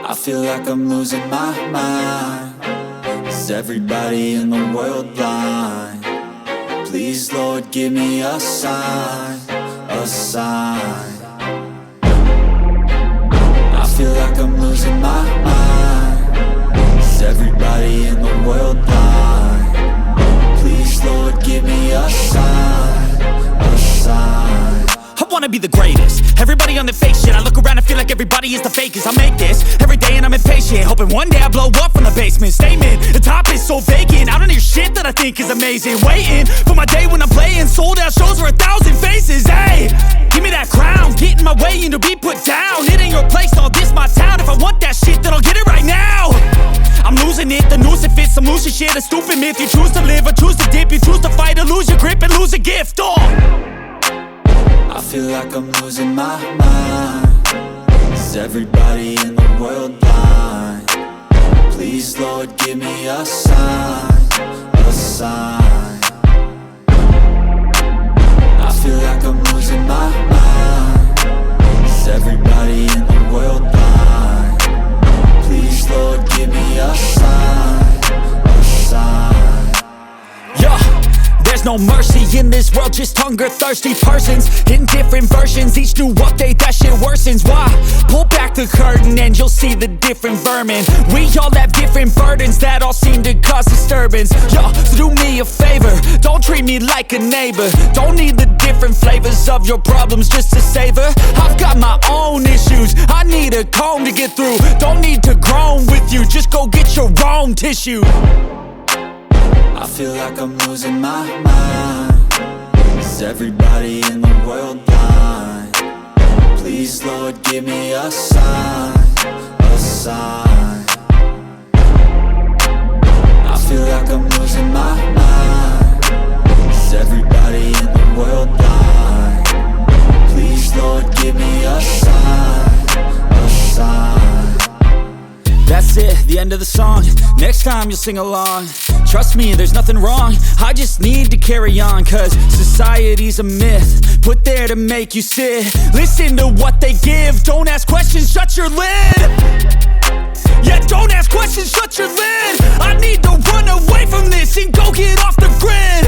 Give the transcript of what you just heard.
I feel like I'm losing my mind. Is everybody in the world blind? Please, Lord, give me a sign, a sign. I feel like I'm losing my mind. Is everybody in the world blind? Please, Lord, give me a sign, a sign. I wanna be the greatest. Everybody on the fake shit. I look around and feel like everybody is the fakest. I make this every day and I'm impatient, hoping one day I blow up from the basement. Statement, the top is so vacant. I don't hear shit that I think is amazing. Waiting for my day when I'm playing sold out shows for 1,000 faces. Hey, give me that crown, get in my way and to be put down. It ain't your place, all this my town. If I want that shit, then I'll get it right now. I'm shit, a stupid myth. You choose to live or choose to dip. You choose to fight or lose your grip and lose a gift. I feel like I'm losing my mind. Is everybody in the world blind? Please, Lord, give me a sign, a sign. I feel like I'm losing my mind. Is everybody in the world blind? Please, Lord, give me a sign, a sign. Yeah, there's no mercy in this world, just hunger-thirsty persons in different versions. Each new update, that shit worsens. Why? Pull back the curtain and you'll see the different vermin. We all have different burdens that all seem to cause disturbance. Yo, so do me a favor, don't treat me like a neighbor. Don't need the different flavors of your problems just to savor. I've got my own issues, I need a comb to get through. Don't need to groan with you, just go get your own tissue. I feel like I'm losing my mind. Is everybody in the world blind? Please, Lord, give me a sign, a sign. I feel like I'm losing my mind. Is everybody in the world blind? Please, Lord, give me a sign, a sign. That's it, the end of the song. Next time you'll sing along. Trust me, there's nothing wrong. I just need to carry on, cause society's a myth put there to make you sit. Listen to what they give. Don't ask questions, shut your lid. Yeah, don't ask questions, shut your lid. I need to run away from this and go get off the grid.